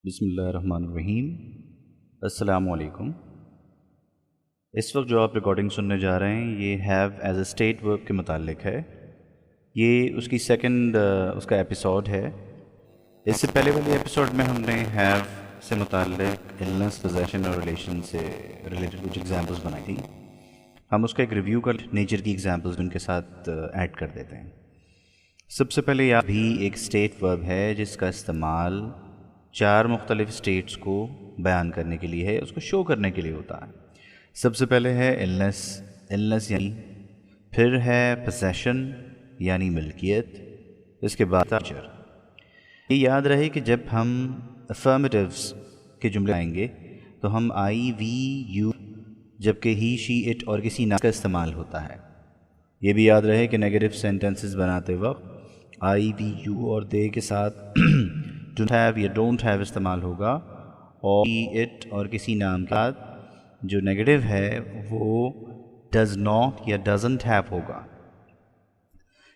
بسم اللہ الرحمن الرحیم۔ السلام علیکم۔ اس وقت جو آپ ریکارڈنگ سننے جا رہے ہیں یہ ہیو ایز اے اسٹیٹ ورب کے متعلق ہے۔ یہ اس کی سیکنڈ اس کا ایپیسوڈ ہے۔ اس سے پہلے والے ایپیسوڈ میں ہم نے ہیو سے متعلق النس، پوزیشن اور ریلیشن سے ریلیٹڈ کچھ ایگزامپلس بنائی تھی۔ ہم اس کا ایک ریویو کر نیچر کی ایگزامپلس ان کے ساتھ ایڈ کر دیتے ہیں۔ سب سے پہلے یہ بھی ایک اسٹیٹ ورب ہے جس کا استعمال 4 مختلف اسٹیٹس کو بیان کرنے کے لیے ہے، اس کو شو کرنے کے لیے ہوتا ہے۔ سب سے پہلے ہے النس یعنی، پھر ہے پوزیشن یعنی ملکیت، اس کے بعد نیچر۔ یہ یاد رہے کہ جب ہم افرمیٹیوز کے جملے آئیں گے تو ہم آئی وی یو جبکہ ہی شی اٹ اور کسی نام کا استعمال ہوتا ہے۔ یہ بھی یاد رہے کہ نیگیٹو سینٹنسز بناتے وقت آئی وی یو اور دے کے ساتھ ڈونٹ ہیو یا ڈونٹ ہیو استعمال ہوگا، اور اٹ اور کسی نام کے ساتھ جو نیگیٹو ہے وہ ڈز ناٹ یا ڈزنٹ ہیو ہوگا۔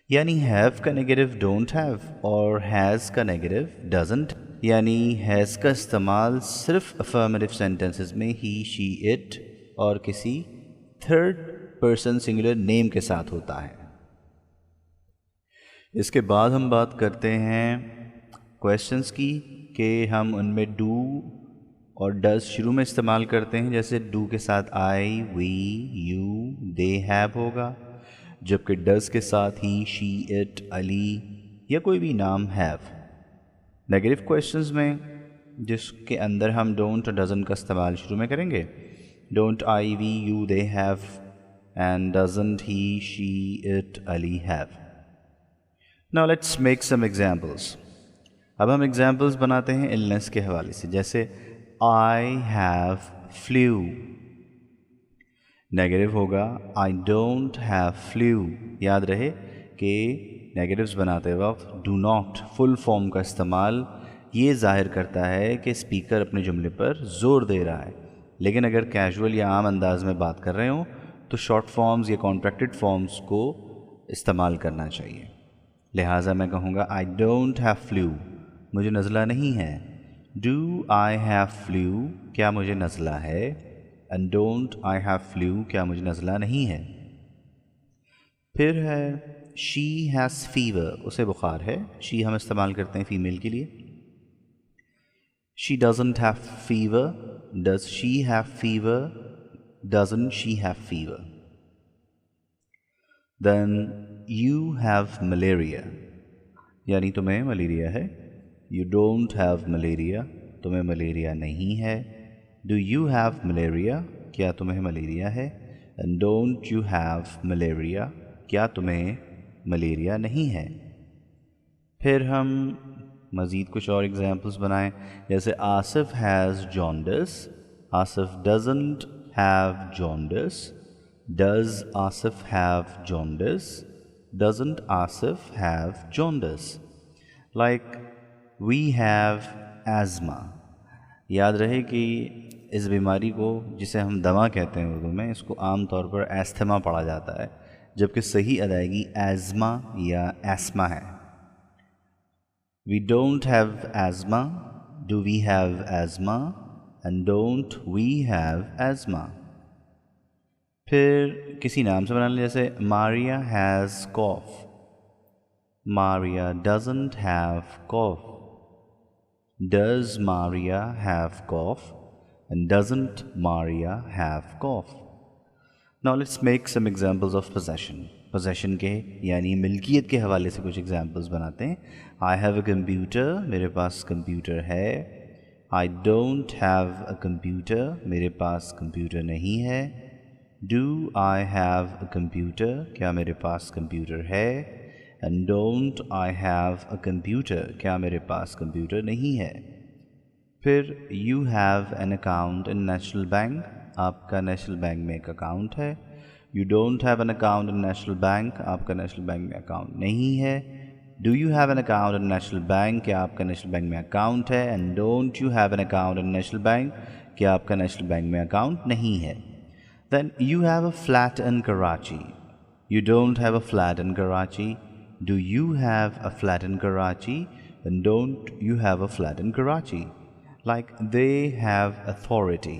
یعنی ہیو کا نیگیٹو ڈونٹ ہیو اور ہیز کا نیگیٹو ڈزنٹ، یعنی ہیز کا استعمال صرف افرمیٹیو سینٹنسز میں ہی شی اٹ اور کسی تھرڈ پرسن سنگولر نیم کے ساتھ ہوتا ہے۔ اس کے بعد ہم بات کرتے ہیں کویسچنس کی کہ ہم ان میں ڈو اور ڈز شروع میں استعمال کرتے ہیں، جیسے ڈو کے ساتھ آئی وی یو دے ہیو ہوگا، جبکہ ڈز کے ساتھ ہی شی اٹ علی یا کوئی بھی نام ہیو۔ نیگیٹو کویسچنز میں جس کے اندر ہم ڈونٹ اور ڈزنٹ کا استعمال شروع میں کریں گے، don't I we you they have and doesn't he she it علی have. Now let's make some examples۔ اب ہم ایگزامپلس بناتے ہیں النس کے حوالے سے، جیسے I have flu، نیگیٹو ہوگا I don't have flu۔ یاد رہے کہ نیگیٹوز بناتے وقت do not فل فارم کا استعمال یہ ظاہر کرتا ہے کہ اسپیکر اپنے جملے پر زور دے رہا ہے، لیکن اگر کیجول یا عام انداز میں بات کر رہے ہوں تو شارٹ فارمز یا کانٹریکٹڈ فارمز کو استعمال کرنا چاہیے۔ لہٰذا میں کہوں گا I don't have flu، مجھے نزلہ نہیں ہے۔ Do I have flu، کیا مجھے نزلہ ہے، and don't I have flu، کیا مجھے نزلہ نہیں ہے۔ پھر ہے she has fever، اسے بخار ہے۔ she ہم استعمال کرتے ہیں فیمیل کے لیے۔ she doesn't have fever، does she have fever، doesn't she have fever۔ Then you have malaria، یعنی تمہیں ملیریا ہے۔ You don't have malaria، تمہیں ملیریا نہیں ہے۔ Do you have malaria، کیا تمہیں ملیریا ہے، and don't you have malaria، کیا تمہیں ملیریا نہیں ہے۔ پھر ہم مزید کچھ اور ایگزامپلس بنائیں، جیسے Asif has jaundice، Asif doesn't have jaundice۔ Does Asif have jaundice؟ Doesn't Asif have jaundice؟ Like we have asthma۔ یاد رہے کہ اس بیماری کو جسے ہم دما کہتے ہیں اردو میں، اس کو عام طور پر ایستھما پڑھا جاتا ہے، جبکہ صحیح ادائیگی ایزما یا ایسما ہے۔ We don't have asthma، do we have asthma، and don't we have asthma۔ پھر کسی نام سے بنا لیں، جیسے Maria has cough, Maria doesn't have cough. Does Maria have cough and doesn't Maria have cough. Now let's make some examples of possession. Possession کے یعنی ملکیت کے حوالے سے کچھ ایگزامپلز بناتے ہیں۔ آئی ہیو اے کمپیوٹر، میرے پاس کمپیوٹر ہے۔ I don't have a computer, میرے پاس کمپیوٹر نہیں ہے۔ Do I have a computer، کیا میرے پاس کمپیوٹر ہے، and don't I have a computer، کیا میرے پاس کمپیوٹر نہیں ہے۔ پھر you have an account in national bank، آپ کا نیشنل بینک میں ایک اکاؤنٹ ہے۔ You don't have an account in national bank، آپ کا نیشنل بینک میں اکاؤنٹ نہیں ہے۔ Do you have an account in national bank، کیا آپ کا نیشنل بینک میں اکاؤنٹ ہے، and don't you have an account in national bank، کیا آپ کا نیشنل بینک میں اکاؤنٹ نہیں ہے۔ Then you have a flat in Karachi، you don't have a flat in Karachi۔ Do you have a flat in Karachi، and don't you have a flat in Karachi۔ like they have authority,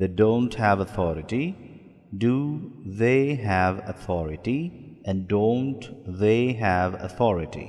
They don't have authority. Do they have authority? And don't they have authority?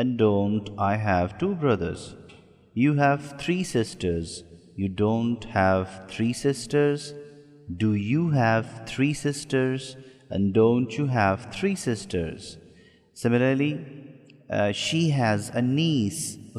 And don't I have two brothers? You have three sisters. You don't have three sisters. Do you have three sisters? And don't you have three sisters? Similarly, she has a niece.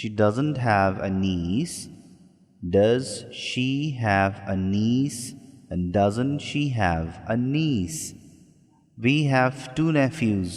She doesn't have a niece. Does she have a niece? And doesn't she have a niece? We have two nephews.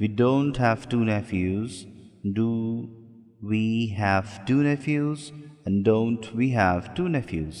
We don't have two nephews. Do we have two nephews? And don't we have two nephews?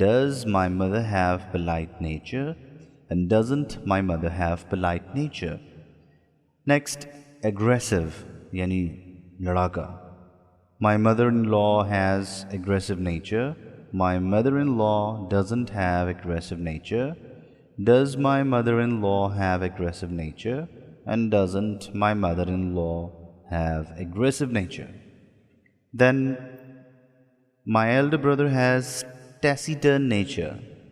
Does my mother have polite nature? And doesn't my mother have polite nature? Next, aggressive, yani ladaka. My mother-in-law has aggressive nature. My mother-in-law doesn't have aggressive nature. Does my mother-in-law have aggressive nature? And doesn't my mother-in-law have aggressive nature? Then, my elder brother has taciturn nature.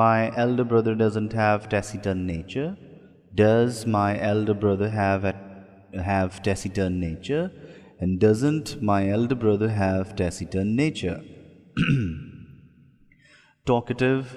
My elder brother doesn't have taciturn nature. Does my elder brother have taciturn nature? And doesn't my elder brother have taciturn nature? Talkative,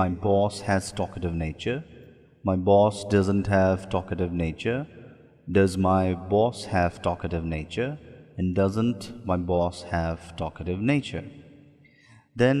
my boss has talkative nature. My boss doesn't have talkative nature. Does my boss have talkative nature? And doesn't my boss have talkative nature? Then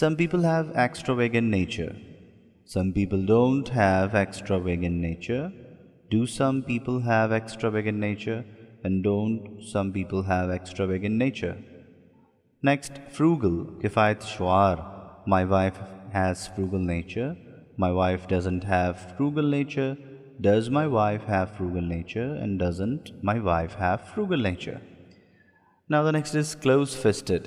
Some people have extravagant nature. Some people don't have extravagant nature. Do some people have extravagant nature? And don't some people have extravagant nature? Next, frugal, kifayat shwar. My wife has frugal nature. My wife doesn't have frugal nature. Does my wife have frugal nature? And doesn't my wife have frugal nature? Now the next is close-fisted.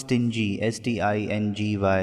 stingy, S-T-I-N-G-Y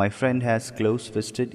My friend has close-fisted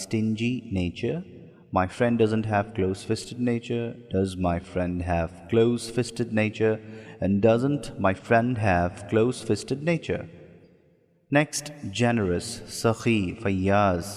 stingy nature. My friend doesn't have close-fisted nature. Does my friend have close-fisted nature? And doesn't my friend have close-fisted nature? Next, generous, sakhi, fayyaz.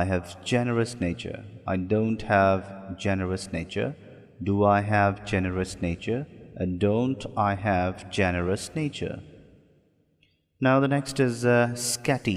I have generous nature. I don't have generous nature. Do I have generous nature? And don't I have generous nature? Now the next is scatty,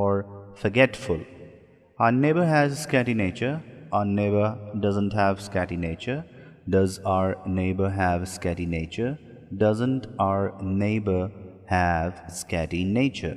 or forgetful. Our neighbor has scatty nature. Our neighbor doesn't have scatty nature. Does our neighbor have scatty nature? Doesn't our neighbor have scatty nature?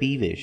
peevish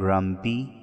grumpy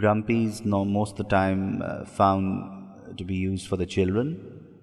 Grumpy is most of the time found to be used for the children.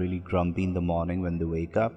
really grumpy in the morning when they wake up.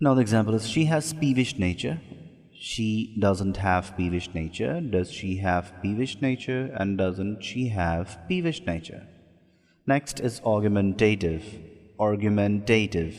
Now the example is she has peevish nature. She doesn't have peevish nature. Does she have peevish nature? And doesn't she have peevish nature? Next is argumentative. Argumentative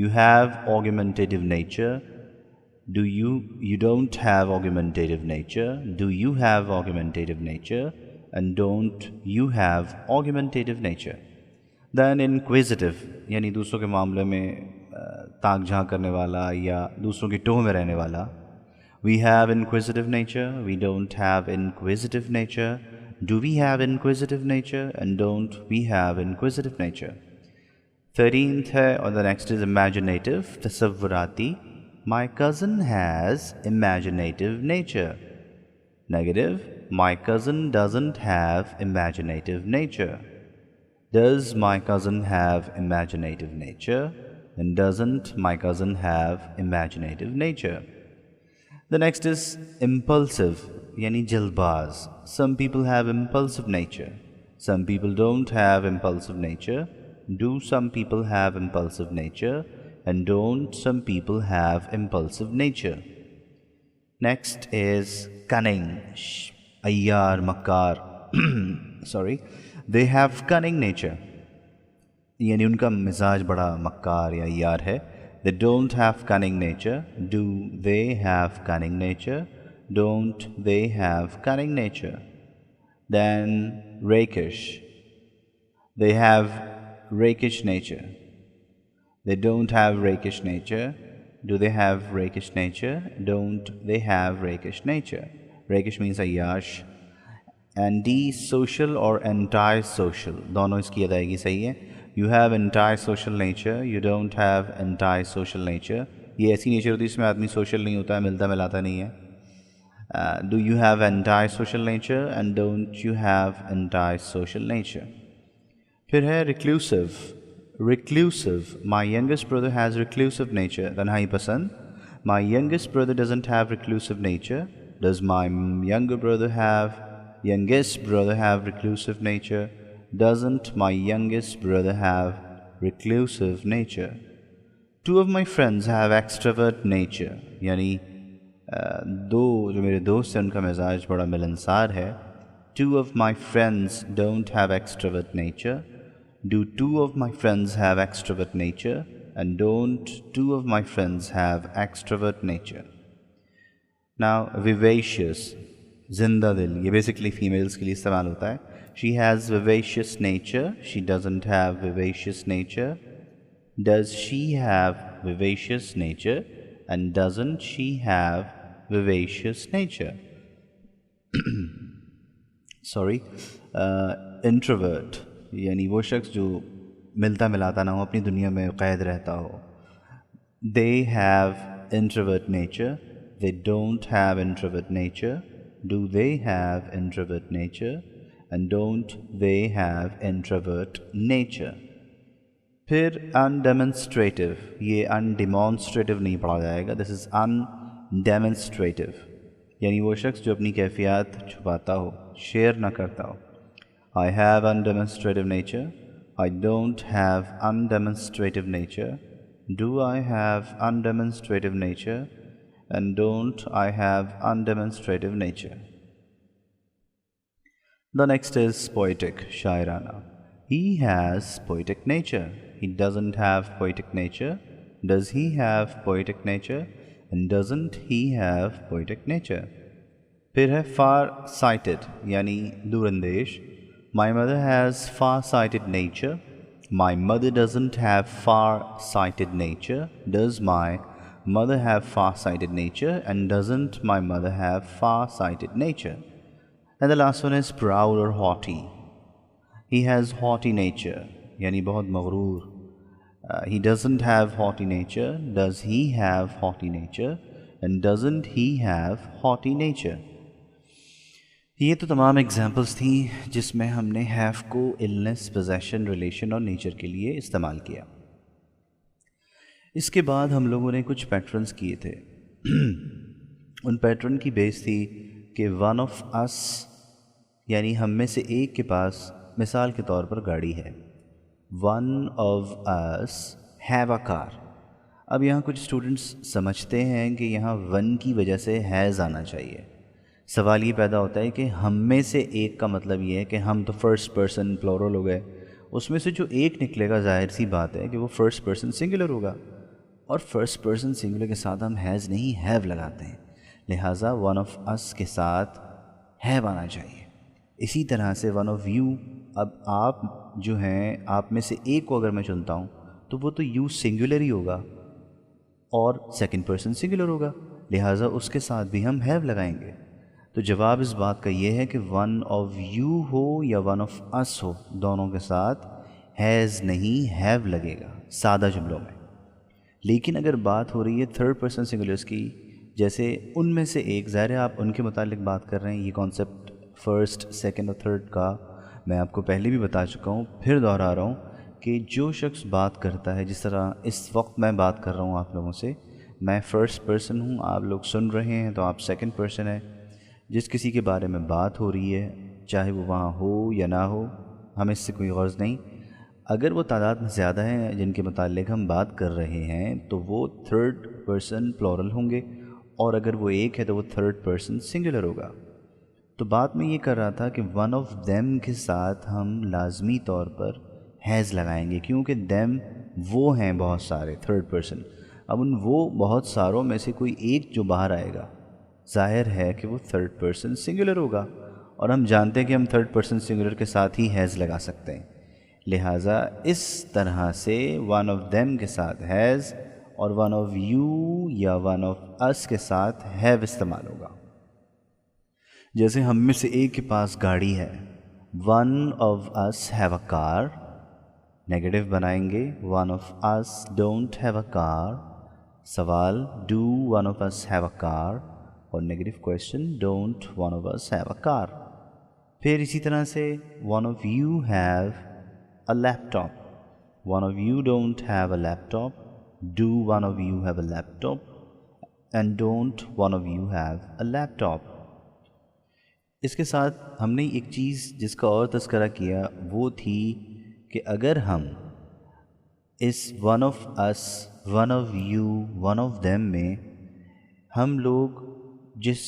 You have argumentative nature. You don't have argumentative nature. Do you have argumentative nature? And don't you have argumentative nature? دین انکویزیٹو یعنی دوسروں کے معاملے میں تاک جھانک کرنے والا یا دوسروں کی ٹوہ میں رہنے والا. We have inquisitive nature, we don't have inquisitive nature. Do we have inquisitive nature and don't we have inquisitive nature? 13th ہے اور the next is imaginative, تصوراتی. My cousin has imaginative nature. Negative, my cousin doesn't have imaginative nature. Does my cousin have imaginative nature? And doesn't my cousin have imaginative nature? The next is impulsive, yani jalbaz. Some people have impulsive nature. Some people don't have impulsive nature. Do some people have impulsive nature? And don't some people have impulsive nature? Next is cunning, ayyar, makkar. Sorry. They have cunning nature. یعنی ان کا مزاج بڑا مکار یا عیار ہے. They don't have cunning nature. Do they have cunning nature? Don't they have cunning nature? Then rakish. They have rakish nature. They don't have rakish nature. Do they have rakish nature? Don't they have rakish nature? Rakish means ayyash. And D, social or anti-social. دونوں اس کی ادائیگی صحیح ہے. You have anti-social nature. You don't have anti-social nature. یہ ایسی nature ہوتی ہے اس میں آدمی سوشل نہیں ہوتا ہے, ملتا ملاتا نہیں ہے. Do you have anti-social nature and don't you have anti-social nature? پھر ہے reclusive. Reclusive. My youngest brother has reclusive nature. تنہائی پسند. My youngest brother doesn't have reclusive nature. Does my youngest brother have reclusive nature? Doesn't my youngest brother have reclusive nature? Two of my friends have extrovert nature. یعنی دو جو میرے دوست ہیں ان کا مزاج بڑا ملنسار ہے. Two of my friends don't have extrovert nature. Do two of my friends have extrovert nature? And don't two of my friends have extrovert nature? Now vivacious, زندہ دل, یہ بیسکلی فیمیلز کے لیے استعمال ہوتا ہے. She has vivacious nature. She doesn't have vivacious nature. Does she have vivacious nature? And doesn't she have vivacious nature? Sorry. Introvert یعنی وہ شخص جو ملتا ملاتا نہ ہو, اپنی دنیا میں قید رہتا ہو. They have introvert nature. They don't have introvert nature. Do they have introvert nature? And don't they have introvert nature? پھر undemonstrative. یہ undemonstrative نہیں پڑھا جائے گا. This is undemonstrative. یعنی وہ شخص جو اپنی کیفیات چھپاتا ہو, شیئر نہ کرتا ہو. I have undemonstrative nature. I don't have undemonstrative nature. Do I have undemonstrative nature? And don't I have undemonstrative nature? The next is poetic, shairana. He has poetic nature. He doesn't have poetic nature. Does he have poetic nature? And doesn't he have poetic nature? پھر ہے far-sighted یعنی دور اندیش. My mother has far-sighted nature. My mother doesn't have far-sighted nature. Does my mother have far-sighted nature? And doesn't my mother have far-sighted nature? And the last one is proud or haughty. He has haughty nature, yani bahut maghrur. He doesn't have haughty nature. Does he have haughty nature? And doesn't he have haughty nature? یہ تو تمام examples تھیں جس میں ہم نے have کو illness, position, relation اور نیچر کے لیے استعمال کیا. اس کے بعد ہم لوگوں نے کچھ پیٹرنز کیے تھے. ان پیٹرن کی بیس تھی کہ ون آف اس یعنی ہم میں سے ایک کے پاس مثال کے طور پر گاڑی ہے. One of us have a car. اب یہاں کچھ اسٹوڈنٹس سمجھتے ہیں کہ یہاں ون کی وجہ سے ہیز آنا چاہیے. سوال یہ پیدا ہوتا ہے کہ ہم میں سے ایک کا مطلب یہ ہے کہ ہم تو فرسٹ پرسن پلورل ہو گئے, اس میں سے جو ایک نکلے گا ظاہر سی بات ہے کہ وہ فرسٹ پرسن سنگولر ہوگا, اور فرسٹ پرسن سنگولر کے ساتھ ہم ہیز نہیں ہیو لگاتے ہیں. لہٰذا ون آف اس کے ساتھ ہیو آنا چاہیے. اسی طرح سے ون آف یو اب آپ جو ہیں آپ میں سے ایک کو اگر میں چنتا ہوں تو وہ تو یو سنگولر ہی ہوگا اور سیکنڈ پرسن سنگولر ہوگا، لہٰذا اس کے ساتھ بھی ہم ہیو لگائیں گے۔ تو جواب اس بات کا یہ ہے کہ ون آف یو ہو یا ون آف اس ہو، دونوں کے ساتھ ہیز نہیں ہیو لگے گا سادہ جملوں میں۔ لیکن اگر بات ہو رہی ہے تھرڈ پرسن سنگولرس کی، جیسے ان میں سے ایک، ظاہر ہے آپ ان کے متعلق بات کر رہے ہیں، یہ کانسیپٹ فرسٹ سیکنڈ اور تھرڈ کا میں آپ کو پہلے بھی بتا چکا ہوں، پھر دہرا رہا ہوں کہ جو شخص بات کرتا ہے، جس طرح اس وقت میں بات کر رہا ہوں آپ لوگوں سے، میں فرسٹ پرسن ہوں، آپ لوگ سن رہے ہیں تو آپ سیکنڈ پرسن ہے۔ جس کسی کے بارے میں بات ہو رہی ہے، چاہے وہ وہاں ہو یا نہ ہو، ہمیں اس سے کوئی غرض نہیں، اگر وہ تعداد میں زیادہ ہیں جن کے متعلق ہم بات کر رہے ہیں تو وہ تھرڈ پرسن پلورل ہوں گے، اور اگر وہ ایک ہے تو وہ تھرڈ پرسن سنگولر ہوگا۔ تو بات میں یہ کر رہا تھا کہ ون آف دیم کے ساتھ ہم لازمی طور پر ہیز لگائیں گے، کیونکہ دیم وہ ہیں بہت سارے تھرڈ پرسن۔ اب ان وہ بہت ساروں میں سے کوئی ایک جو باہر آئے گا، ظاہر ہے کہ وہ تھرڈ پرسن سنگولر ہوگا، اور ہم جانتے ہیں کہ ہم تھرڈ پرسن سنگولر کے ساتھ ہی ہیز لگا سکتے ہیں، لہٰذا اس طرح سے ون آف دیم کے ساتھ ہیز اور ون آف یو یا ون آف اس کے ساتھ ہیو استعمال ہوگا۔ جیسے ہم میں سے ایک کے پاس گاڑی ہے، one of us have a car, negative بنائیں گے one of us don't have a car, سوال do one of us have a car, اور negative question don't one of us have a car. پھر اسی طرح سے one of you have a laptop, one of you don't have a laptop, do one of you have a laptop and don't one of you have a laptop. اس کے ساتھ ہم نے ایک چیز جس کا اور تذکرہ کیا وہ تھی کہ اگر ہم اس one of us, one of you, one of them میں ہم لوگ جس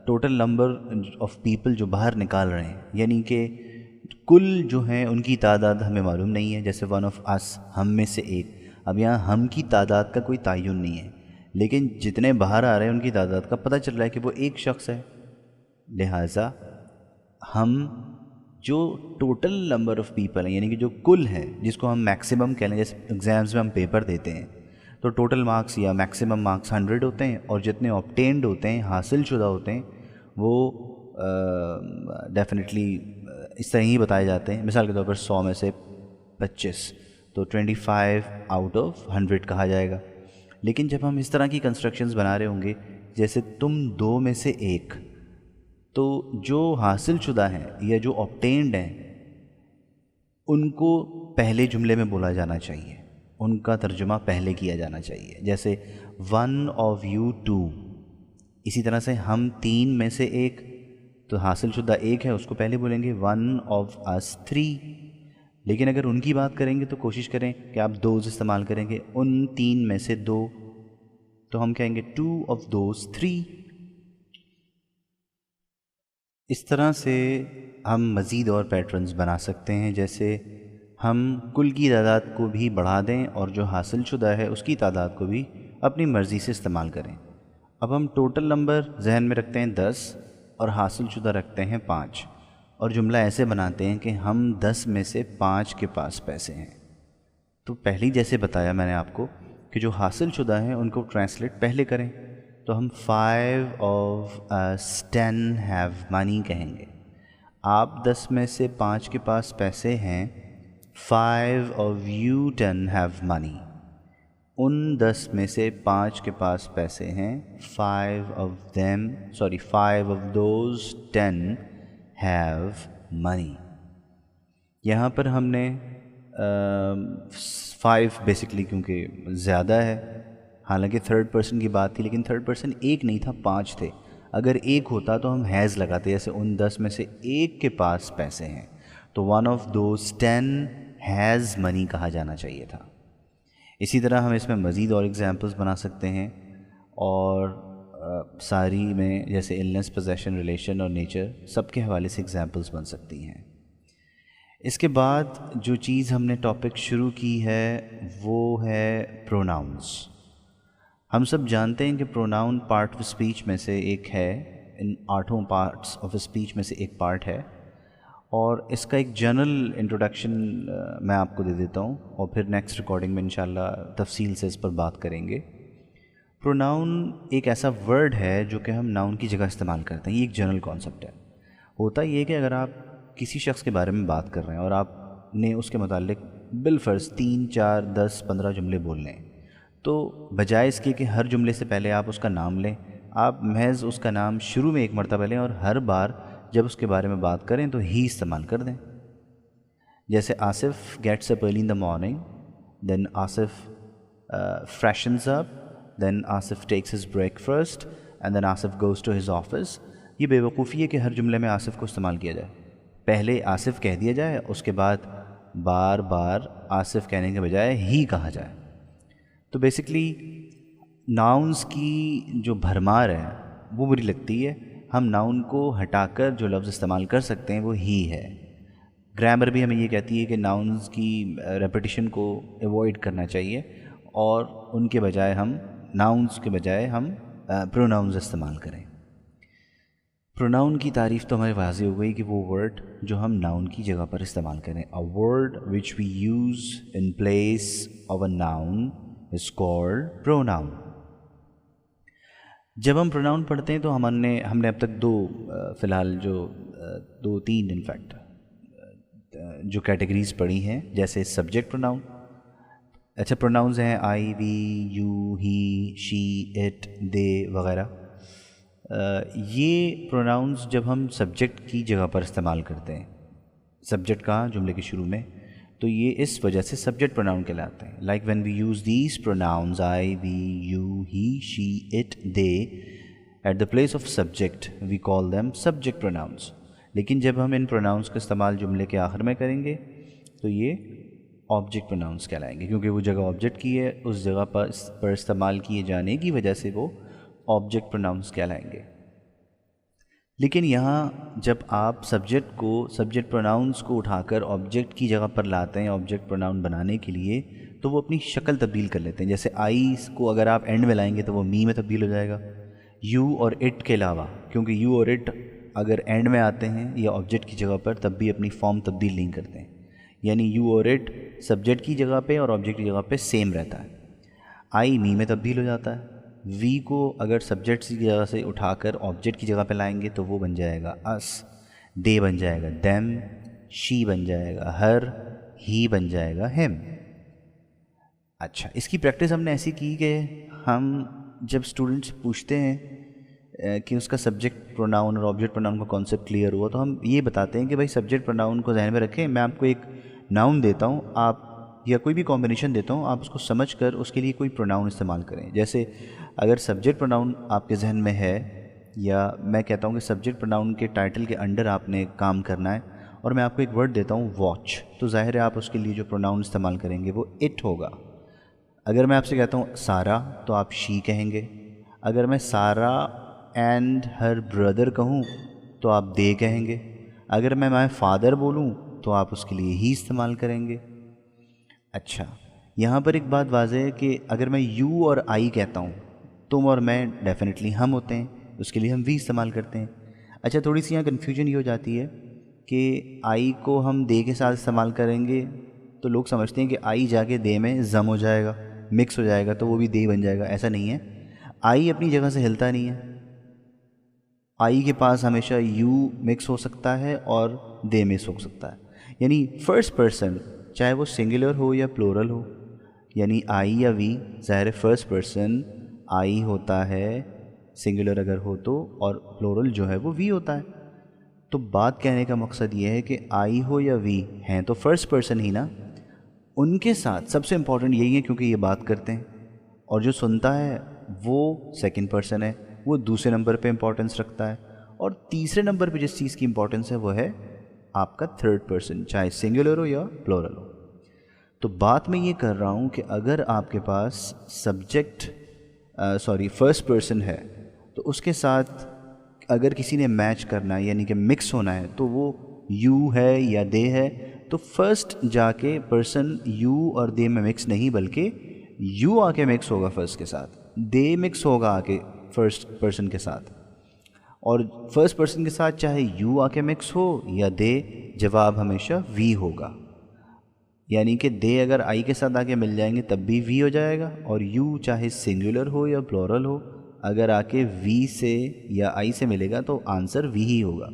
ٹوٹل نمبر آف پیپل جو باہر نکال رہے ہیں، یعنی کہ کل جو ہیں ان کی تعداد ہمیں معلوم نہیں ہے، جیسے ون آف اس ہم میں سے ایک، اب یہاں ہم کی تعداد کا کوئی تعین نہیں ہے، لیکن جتنے باہر آ رہے ہیں ان کی تعداد کا پتہ چل رہا ہے کہ وہ ایک شخص ہے، لہٰذا ہم جو ٹوٹل نمبر آف پیپل ہیں، یعنی کہ جو کل ہے، جس کو ہم میکسیمم کہہ لیں، جیسے ایگزامز میں ہم پیپر دیتے ہیں تو ٹوٹل مارکس یا میکسیمم مارکس 100 ہوتے ہیں، اور جتنے آبٹینڈ ہوتے ہیں، حاصل شدہ ہوتے ہیں، وہ ڈیفینیٹلی اس طرح ہی بتائے جاتے ہیں۔ مثال کے طور پر 100 میں سے 25 تو 25 آؤٹ آف 100 کہا جائے گا۔ لیکن جب ہم اس طرح کی کنسٹرکشنز بنا رہے ہوں گے، جیسے تم دو میں سے ایک، تو جو حاصل شدہ ہیں یا جو آبٹینڈ ہیں ان کو پہلے جملے میں بولا جانا چاہیے، ان کا ترجمہ پہلے کیا جانا چاہیے، جیسے ون آف یو ٹو۔ اسی طرح سے ہم تین میں سے ایک، تو حاصل شدہ ایک ہے، اس کو پہلے بولیں گے ون آف اس تھری۔ لیکن اگر ان کی بات کریں گے تو کوشش کریں کہ آپ دوز استعمال کریں گے، ان تین میں سے دو، تو ہم کہیں گے ٹو آف دوز تھری۔ اس طرح سے ہم مزید اور پیٹرنز بنا سکتے ہیں، جیسے ہم کل کی تعداد کو بھی بڑھا دیں اور جو حاصل شدہ ہے اس کی تعداد کو بھی اپنی مرضی سے استعمال کریں۔ اب ہم ٹوٹل نمبر ذہن میں رکھتے ہیں 10 اور حاصل شدہ رکھتے ہیں 5، اور جملہ ایسے بناتے ہیں کہ ہم 10 میں سے 5 کے پاس پیسے ہیں۔ تو پہلی جیسے بتایا میں نے آپ کو کہ جو حاصل شدہ ہیں ان کو ٹرانسلیٹ پہلے کریں، تو ہم 5 آف us 10 have money کہیں گے۔ آپ 10 میں سے 5 کے پاس پیسے ہیں، 5 of you 10 have money۔ ان 10 میں سے 5 کے پاس پیسے ہیں، 5 of those 10 have money۔ یہاں پر ہم نے 5 بیسکلی کیونکہ زیادہ ہے، حالانکہ تھرڈ پرسن کی بات تھی، لیکن تھرڈ پرسن ایک نہیں تھا، 5 تھے۔ اگر ایک ہوتا تو ہم ہیز لگاتے، جیسے ان 10 میں سے ایک کے پاس پیسے ہیں، تو ون آف دوز 10 ہیز منی کہا جانا چاہیے تھا۔ اسی طرح ہم اس میں مزید اور ایگزامپلس بنا سکتے ہیں، اور ساری میں جیسے النس، پوزیشن، ریلیشن اور نیچر، سب کے حوالے سے ایگزامپلس بن سکتی ہیں۔ اس کے بعد جو چیز ہم نے ٹاپک شروع کی ہے وہ ہے پروناؤنس۔ ہم سب جانتے ہیں کہ پروناؤن پارٹ آف اسپیچ میں سے ایک ہے، ان 8 پارٹس آف اسپیچ میں سے ایک پارٹ ہے، اور اس کا ایک جنرل انٹروڈکشن میں آپ کو دے دیتا ہوں اور پھر نیکسٹ ریکارڈنگ میں انشاءاللہ تفصیل سے اس پر بات کریں گے. پروناؤن ایک ایسا ورڈ ہے جو کہ ہم ناؤن کی جگہ استعمال کرتے ہیں. یہ ایک جنرل کانسیپٹ ہے. ہوتا یہ کہ اگر آپ کسی شخص کے بارے میں بات کر رہے ہیں اور آپ نے اس کے متعلق بالفرض 3 4 10 15 جملے بولنے ہیں، تو بجائے اس کے کہ ہر جملے سے پہلے آپ اس کا نام لیں، آپ محض اس کا نام شروع میں ایک مرتبہ لیں اور ہر بار جب اس کے بارے میں بات کریں تو ہی استعمال کر دیں. جیسے Asif gets up early in the morning, then Asif freshens up, then Asif takes his breakfast and then Asif goes to his office. یہ بے وقوفی ہے کہ ہر جملے میں آصف کو استعمال کیا جائے. پہلے آصف کہہ دیا جائے، اس کے بعد بار بار آصف کہنے کے بجائے ہی کہا جائے. تو بیسکلی ناؤنس کی جو بھرمار ہے وہ بری لگتی ہے. ہم ناؤن کو ہٹا کر جو لفظ استعمال کر سکتے ہیں وہ ہی ہے. گرامر بھی ہمیں یہ کہتی ہے کہ ناؤنس کی ریپیٹیشن کو ایوائڈ کرنا چاہیے اور ان کے بجائے ہم ناؤنس کے بجائے ہم پروناؤنز استعمال کریں. پروناؤن کی تعریف تو ہماری واضح ہو گئی کہ وہ ورڈ جو ہم ناؤن کی جگہ پر استعمال کریں. A word which we use in place of a noun is called pronoun. جب ہم پروناؤن پڑھتے ہیں تو ہم نے اب تک فی الحال دو تین انفیکٹ جو کیٹیگریز پڑھی ہیں، جیسے سبجیکٹ پروناؤن. اچھا، پروناؤنز ہیں آئی، we, you, he, she, it, دے وغیرہ. یہ پروناؤنز جب ہم سبجیکٹ کی جگہ پر استعمال کرتے ہیں، سبجیکٹ کہا جملے کے شروع میں، تو یہ اس وجہ سے سبجیکٹ پروناؤن کہلاتے ہیں. Like when we use these pronouns I, we, you, he, she, it, they at the place of subject we call them subject pronouns. لیکن جب ہم ان پروناؤنز کا استعمال جملے کے آخر میں کریں گے تو یہ آبجیکٹ پروناؤنز کہلائیں گے، کیونکہ وہ جگہ آبجیکٹ کی ہے، اس جگہ پر استعمال کیے جانے کی وجہ سے وہ آبجیکٹ پروناؤنز کہلائیں گے. لیکن یہاں جب آپ سبجیکٹ پروناؤنز کو اٹھا کر آبجیکٹ کی جگہ پر لاتے ہیں آبجیکٹ پروناؤن بنانے کے لیے، تو وہ اپنی شکل تبدیل کر لیتے ہیں. جیسے آئی کو اگر آپ اینڈ میں لائیں گے تو وہ می میں تبدیل ہو جائے گا. یو اور اٹ کے علاوہ، کیونکہ یو اور اٹ اگر اینڈ میں آتے ہیں یا آبجیکٹ کی جگہ پر، تب بھی اپنی فارم تبدیل نہیں کرتے ہیں. یعنی یو اور اٹ سبجیکٹ کی جگہ پہ اور آبجیکٹ کی جگہ پہ سیم رہتا ہے. آئی می میں تبدیل ہو جاتا ہے. وی کو اگر سبجیکٹ کی جگہ سے اٹھا کر آبجیکٹ کی جگہ پہ لائیں گے تو وہ بن جائے گا اس. دے بن جائے گا دیم. شی بن جائے گا ہر. ہی بن جائے گا ہم. اچھا، اس کی پریکٹس ہم نے ایسی کی کہ ہم جب اسٹوڈنٹ سے پوچھتے ہیں کہ اس کا سبجیکٹ پروناؤن اور آبجیکٹ پروناؤن کا کانسیپٹ کلیئر ہوا، تو ہم یہ بتاتے ہیں کہ بھائی سبجیکٹ پروناؤن کو ذہن میں رکھیں. میں آپ کو ایک ناؤن دیتا ہوں، آپ یا کوئی بھی کمبینیشن دیتا ہوں، آپ اس کو سمجھ کر اس کے لیے کوئی پروناؤن استعمال کریں. جیسے اگر سبجیکٹ پروناؤن آپ کے ذہن میں ہے، یا میں کہتا ہوں کہ سبجیکٹ پروناؤن کے ٹائٹل کے انڈر آپ نے کام کرنا ہے اور میں آپ کو ایک ورڈ دیتا ہوں واچ، تو ظاہر ہے آپ اس کے لیے جو پروناؤن استعمال کریں گے وہ اٹ ہوگا. اگر میں آپ سے کہتا ہوں سارا تو آپ شی کہیں گے. اگر میں سارا اینڈ ہر بردر کہوں تو آپ دے کہیں گے. اگر میں مائی فادر بولوں تو آپ اس کے لیے ہی استعمال کریں گے. اچھا، یہاں پر ایک بات واضح ہے کہ اگر میں یو اور آئی کہتا ہوں، تم اور میں ڈیفینیٹلی ہم ہوتے ہیں، اس کے لیے ہم وی استعمال کرتے ہیں. اچھا، تھوڑی سی یہاں کنفیوژن یہ ہو جاتی ہے کہ آئی کو ہم دے کے ساتھ استعمال کریں گے تو لوگ سمجھتے ہیں کہ آئی جا کے دے میں ضم ہو جائے گا، مکس ہو جائے گا، تو وہ بھی دے بن جائے گا. ایسا نہیں ہے. آئی اپنی جگہ سے ہلتا نہیں ہے. آئی کے پاس ہمیشہ یو مکس ہو سکتا ہے اور دے مکس ہو سکتا ہے. یعنی فرسٹ پرسن چاہے وہ سنگولر ہو یا پلورل ہو، یعنی آئی یا وی، ظاہر فرسٹ پرسن آئی ہوتا ہے سنگولر اگر ہو تو، اور پلورل جو ہے وہ وی ہوتا ہے. تو بات کہنے کا مقصد یہ ہے کہ آئی ہو یا وی ہیں تو فرسٹ پرسن ہی نا. ان کے ساتھ سب سے امپورٹنٹ یہی ہے کیونکہ یہ بات کرتے ہیں، اور جو سنتا ہے وہ سیکنڈ پرسن ہے، وہ دوسرے نمبر پہ امپورٹنس رکھتا ہے، اور تیسرے نمبر پہ جس چیز کی امپورٹنس ہے وہ ہے آپ کا تھرڈ پرسن، چاہے سنگولر ہو یا پلورل ہو. تو بات میں یہ کر رہا ہوں کہ اگر آپ کے پاس فرسٹ پرسن ہے تو اس کے ساتھ اگر کسی نے میچ کرنا ہے یعنی کہ مکس ہونا ہے تو وہ یو ہے یا دے ہے، تو فرسٹ جا کے پرسن یو اور دے میں مکس نہیں بلکہ یو آ کے مکس ہوگا فرسٹ کے ساتھ، دے مکس ہوگا آ کے فرسٹ پرسن کے ساتھ، اور فرسٹ پرسن کے ساتھ چاہے یو آ کے مکس ہو یا دے، جواب ہمیشہ وی ہوگا. یعنی کہ دے اگر آئی کے ساتھ آ کے مل جائیں گے تب بھی وی ہو جائے گا, اور یو چاہے سنگولر ہو یا پلورل ہو اگر آ کے وی سے یا آئی سے ملے گا تو آنسر وی ہی ہوگا.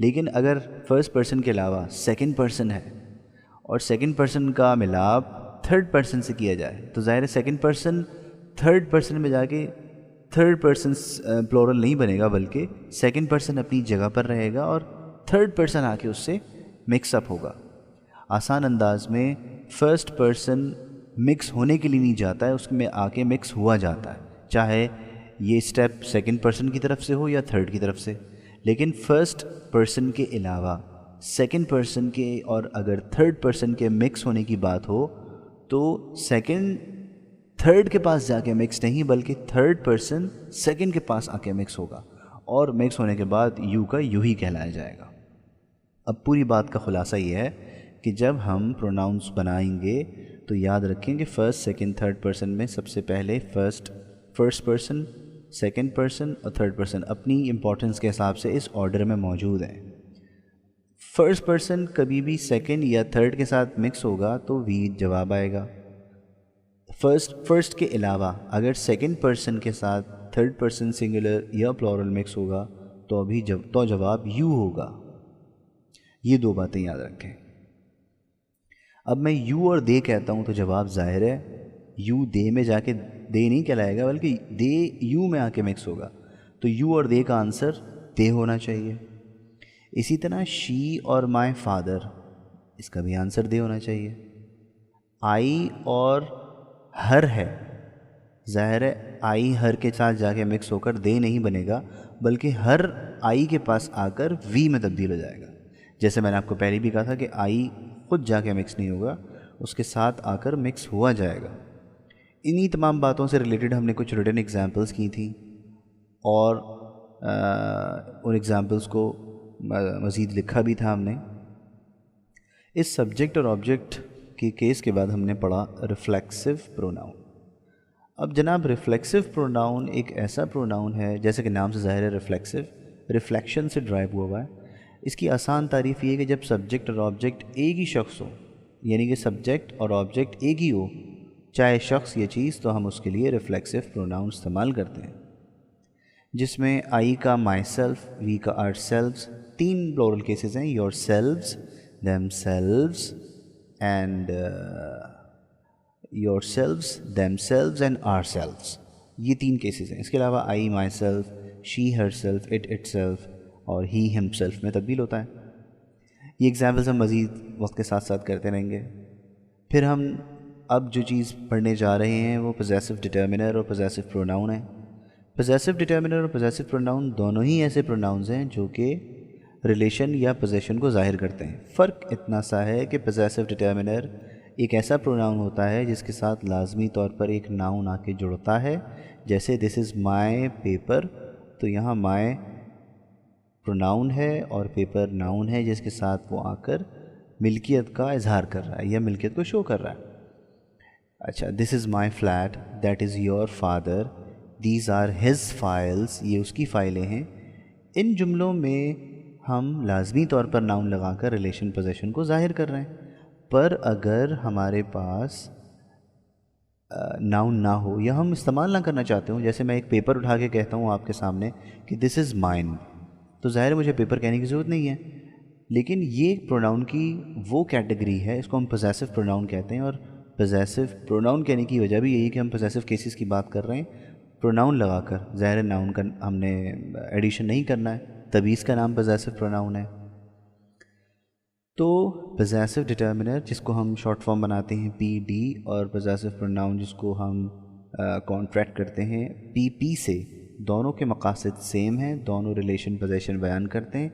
لیکن اگر فرسٹ پرسن کے علاوہ سیکنڈ پرسن ہے اور سیکنڈ پرسن کا ملاپ تھرڈ پرسن سے کیا جائے تو ظاہر ہے سیکنڈ پرسن تھرڈ پرسن میں جا کے تھرڈ پرسن پلورل نہیں بنے گا, بلکہ سیکنڈ پرسن اپنی جگہ پر رہے گا اور تھرڈ پرسن آ کے اس سے مکس اپ ہوگا. آسان انداز میں فرسٹ پرسن مکس ہونے کے لیے نہیں جاتا ہے, اس میں آ کے مکس ہوا جاتا ہے, چاہے یہ اسٹیپ سیکنڈ پرسن کی طرف سے ہو یا تھرڈ کی طرف سے. لیکن فرسٹ پرسن کے علاوہ سیکنڈ پرسن کے اور اگر تھرڈ پرسن کے مکس ہونے کی بات ہو تو سیکنڈ تھرڈ کے پاس جا کے مکس نہیں بلکہ تھرڈ پرسن سیکنڈ کے پاس آ کے مکس ہوگا, اور مکس ہونے کے بعد یو کا یو ہی کہلایا جائے گا. اب پوری بات کا خلاصہ یہ ہے کہ جب ہم پروناؤنس بنائیں گے تو یاد رکھیں کہ فرسٹ سیکنڈ تھرڈ پرسن میں سب سے پہلے فرسٹ پرسن, سیکنڈ پرسن اور تھرڈ پرسن اپنی امپورٹنس کے حساب سے اس آرڈر میں موجود ہیں. فرسٹ پرسن کبھی بھی سیکنڈ یا تھرڈ کے ساتھ مکس ہوگا تو وی جواب آئے گا. فرسٹ کے علاوہ اگر سیکنڈ پرسن کے ساتھ تھرڈ پرسن سنگولر یا پلورل مکس ہوگا تو جواب یو ہوگا. یہ دو باتیں یاد رکھیں. اب میں یو اور دے کہتا ہوں تو جواب ظاہر ہے یو دے میں جا کے دے نہیں کہلائے گا بلکہ دے یو میں آ کے مکس ہوگا, تو یو اور دے کا آنسر دے ہونا چاہیے. اسی طرح شی اور مائی فادر, اس کا بھی آنسر دے ہونا چاہیے. آئی اور ہر ہے, ظاہر ہے آئی ہر کے ساتھ جا کے مکس ہو کر دے نہیں بنے گا بلکہ ہر آئی کے پاس آ کر وی میں تبدیل ہو جائے گا. جیسے میں نے آپ کو پہلے بھی کہا تھا کہ آئی خود جا کے مکس نہیں ہوگا, اس کے ساتھ آ کر مکس ہوا جائے گا. انہی تمام باتوں سے ریلیٹڈ ہم نے کچھ ریٹن ایگزامپلس کی تھیں, اور ان ایگزامپلس کو مزید لکھا بھی تھا ہم نے. اس سبجیکٹ اور آبجیکٹ کے کیس کے بعد ہم نے پڑھا ریفلیکسو پروناؤن. اب جناب ریفلیکسو پروناؤن ایک ایسا پروناؤن ہے, جیسے کہ نام سے ظاہر ہے ریفلیکسو, ریفلیکشن سے ڈرائیو ہوا ہے. اس کی آسان تعریف یہ ہے کہ جب سبجیکٹ اور آبجیکٹ ایک ہی شخص ہو, یعنی کہ سبجیکٹ اور آبجیکٹ ایک ہی ہو, چاہے شخص یا چیز, تو ہم اس کے لیے ریفلیکسو پروناؤن استعمال کرتے ہیں, جس میں آئی کا مائی سیلف, وی کا آر سیلفز, 3 پلورل کیسز ہیں, yourselves, themselves and yourselves, themselves and ourselves. یہ 3 کیسز ہیں. اس کے علاوہ I myself, she herself, itself اور ہی ہم سیلف میں تبدیل ہوتا ہے. یہ ایگزامپلس ہم مزید وقت کے ساتھ ساتھ کرتے رہیں گے. پھر ہم اب جو چیز پڑھنے جا رہے ہیں وہ پوزیسو ڈٹرمنر اور پوزیسو پروناؤن ہے. پوزیسو ڈٹرمنر اور پوزیسو پروناؤن دونوں ہی ایسے پروناؤنز ہیں جو کہ ریلیشن یا پوزیشن کو ظاہر کرتے ہیں. فرق اتنا سا ہے کہ پوزیسو ڈٹرمنر ایک ایسا پروناؤن ہوتا ہے جس کے ساتھ لازمی طور پر ایک ناؤن آ کے جڑتا ہے, جیسے دس از مائی پیپر, تو یہاں مائی پروناؤن ہے اور پیپر ناؤن ہے جس کے ساتھ وہ آ کر ملکیت کا اظہار کر رہا ہے یا ملکیت کو شو کر رہا ہے. اچھا, this is my flat, that is your father, these are his files, یہ اس کی فائلیں ہیں. ان جملوں میں ہم لازمی طور پر ناؤن لگا کر ریلیشن پوزیشن کو ظاہر کر رہے ہیں, پر اگر ہمارے پاس ناؤن نہ ہو یا ہم استعمال نہ کرنا چاہتے ہوں, جیسے میں ایک پیپر اٹھا کے کہتا ہوں آپ کے سامنے کہ دس از مائن, تو ظاہر مجھے پیپر کہنے کی ضرورت نہیں ہے. لیکن یہ پروناؤن کی وہ کیٹیگری ہے, اس کو ہم پوزیسو پروناؤن کہتے ہیں. اور پوزیسو پروناؤن کہنے کی وجہ بھی یہی ہے کہ ہم پوزیسو کیسز کی بات کر رہے ہیں پروناؤن لگا کر. ظاہر ناؤن کا ہم نے ایڈیشن نہیں کرنا ہے, تبھی اس کا نام پوزیسو پروناؤن ہے. تو پوزیسو ڈٹرمنر جس کو ہم شارٹ فارم بناتے ہیں پی ڈی, اور پوزیسو پروناؤن جس کو ہم کانٹریکٹ کرتے ہیں پی پی سے, دونوں کے مقاصد سیم ہیں, دونوں ریلیشن پوزیشن بیان کرتے ہیں.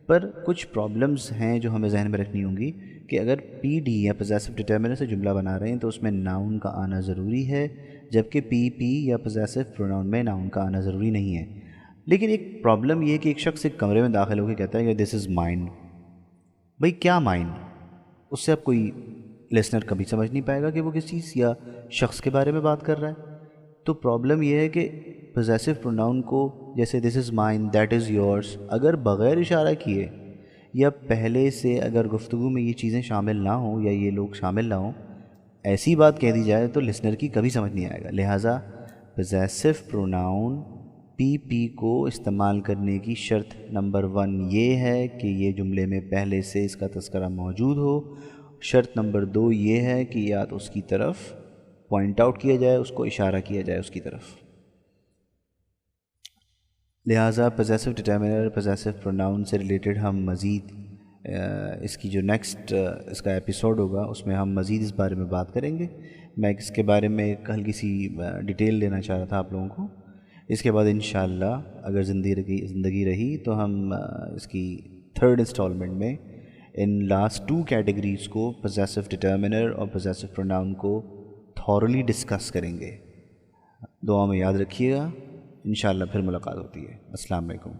پر کچھ پرابلمز ہیں جو ہمیں ذہن میں رکھنی ہوں گی کہ اگر پی ڈی یا پوزیسو ڈٹرمنر سے جملہ بنا رہے ہیں تو اس میں ناؤن کا آنا ضروری ہے, جبکہ پی پی یا پوزیسو پروناؤن میں ناؤن کا آنا ضروری نہیں ہے. لیکن ایک پرابلم یہ ہے کہ ایک شخص ایک کمرے میں داخل ہو کے کہتا ہے کہ دس از مائن. بھئی کیا مائن؟ اس سے اب کوئی لسنر کبھی سمجھ نہیں پائے گا کہ وہ کس چیز یا شخص کے بارے میں بات کر رہا ہے. تو پرابلم یہ ہے کہ پوزیسو پروناؤن کو جیسے this is mine, that is yours, اگر بغیر اشارہ کیے یا پہلے سے اگر گفتگو میں یہ چیزیں شامل نہ ہوں یا یہ لوگ شامل نہ ہوں، ایسی بات کہہ دی جائے تو لسنر کی کبھی سمجھ نہیں آئے گا. لہٰذا پوزیسو پروناؤن پی پی کو استعمال کرنے کی شرط نمبر 1 یہ ہے کہ یہ جملے میں پہلے سے اس کا تذکرہ موجود ہو. شرط نمبر 2 یہ ہے کہ یا تو اس کی طرف پوائنٹ آؤٹ کیا جائے، اس کو اشارہ کیا جائے اس کی طرف. لہٰذا پوزیسو ڈٹرمنر پوزیسو پروناؤن سے ریلیٹڈ ہم مزید اس کی جو نیکسٹ اس کا ایپیسوڈ ہوگا اس میں ہم مزید اس بارے میں بات کریں گے. میں اس کے بارے میں ایک ہلکی سی ڈیٹیل دینا چاہ رہا تھا آپ لوگوں کو. اس کے بعد انشاءاللہ اگر زندگی رہی تو ہم اس کی 3rd انسٹالمنٹ میں ان لاسٹ 2 کیٹیگریز کو پوزیسو ڈٹرمنر اور پوزیسو پروناؤن کو تھورلی ڈسکس کریں گے. دعا میں یاد رکھیے گا. انشاءاللہ پھر ملاقات ہوتی ہے. السلام علیکم.